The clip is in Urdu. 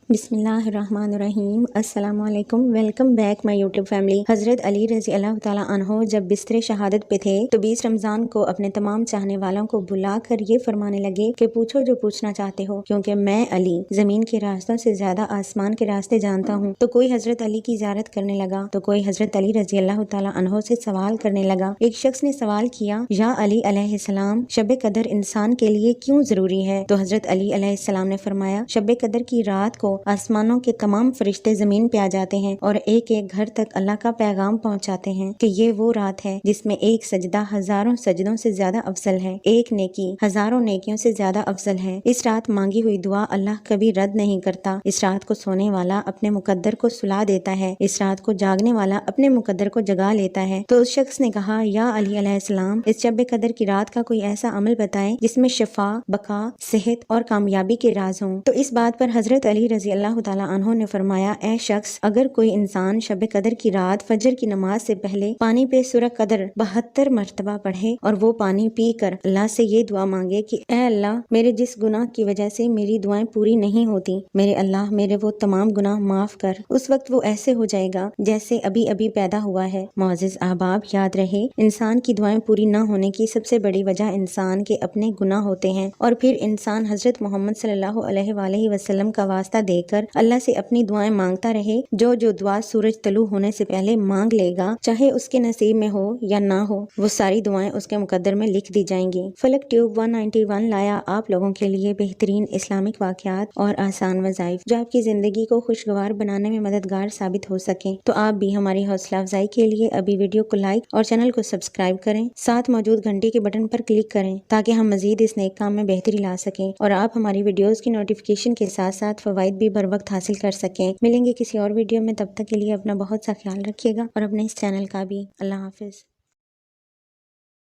بسم اللہ الرحمن الرحیم۔ السلام علیکم، welcome back my YouTube family. حضرت علی رضی اللہ تعالیٰ عنہ جب بستر شہادت پہ تھے تو 20 رمضان کو اپنے تمام چاہنے والوں کو بلا کر یہ فرمانے لگے کہ پوچھو جو پوچھنا چاہتے ہو، کیونکہ میں علی زمین کے راستوں سے زیادہ آسمان کے راستے جانتا ہوں۔ تو کوئی حضرت علی کی زیارت کرنے لگا تو کوئی حضرت علی رضی اللہ تعالیٰ عنہ سے سوال کرنے لگا۔ ایک شخص نے سوال کیا، یا علی علیہ السلام، شب قدر انسان کے لیے کیوں ضروری ہے؟ تو حضرت علی علیہ السلام نے فرمایا، شب قدر کی رات کو آسمانوں کے تمام فرشتے زمین پہ آ جاتے ہیں اور ایک ایک گھر تک اللہ کا پیغام پہنچاتے ہیں کہ یہ وہ رات ہے جس میں ایک سجدہ ہزاروں سجدوں سے زیادہ افضل ہے، ایک نیکی ہزاروں نیکیوں سے زیادہ افضل ہے۔ اس رات مانگی ہوئی دعا اللہ کبھی رد نہیں کرتا۔ اس رات کو سونے والا اپنے مقدر کو سلا دیتا ہے، اس رات کو جاگنے والا اپنے مقدر کو جگا لیتا ہے۔ تو اس شخص نے کہا، یا علی علیہ السلام، اس شب قدر کی رات کا کوئی ایسا عمل بتائیں جس میں شفا، بقا، صحت اور کامیابی کے راز ہوں۔ تو اس بات پر حضرت علی رضی اللہ تعالیٰ عنہ نے فرمایا، اے شخص، اگر کوئی انسان شب قدر کی رات فجر کی نماز سے پہلے پانی پہ سورہ قدر 72 مرتبہ پڑھے اور وہ پانی پی کر اللہ سے یہ دعا مانگے کہ اے اللہ، میرے جس گناہ کی وجہ سے میری دعائیں پوری نہیں ہوتی، میرے اللہ میرے وہ تمام گناہ معاف کر، اس وقت وہ ایسے ہو جائے گا جیسے ابھی ابھی پیدا ہوا ہے۔ معزز احباب، یاد رہے، انسان کی دعائیں پوری نہ ہونے کی سب سے بڑی وجہ انسان کے اپنے گناہ ہوتے ہیں، اور پھر انسان حضرت محمد صلی اللہ علیہ وآلہ وسلم کا واسطہ دے کر اللہ سے اپنی دعائیں مانگتا رہے۔ جو دعا سورج طلوع ہونے سے پہلے مانگ لے گا، چاہے اس کے نصیب میں ہو یا نہ ہو، وہ ساری دعائیں اس کے مقدر میں لکھ دی جائیں گی۔ فلک ٹیوب 191 لایا آپ لوگوں کے لیے بہترین اسلامک واقعات اور آسان وظائف جو آپ کی زندگی کو خوشگوار بنانے میں مددگار ثابت ہو سکیں۔ تو آپ بھی ہماری حوصلہ افزائی کے لیے ابھی ویڈیو کو لائک اور چینل کو سبسکرائب کریں، ساتھ موجود گھنٹی کے بٹن پر کلک کریں تاکہ ہم مزید اس نیک کام میں بہتری لا سکیں اور آپ ہماری ویڈیوز کی نوٹیفیکیشن کے ساتھ ساتھ فوائد بھی بر وقت حاصل کر سکیں۔ ملیں گے کسی اور ویڈیو میں، تب تک کے لیے اپنا بہت سا خیال رکھیے گا اور اپنے اس چینل کا بھی۔ اللہ حافظ۔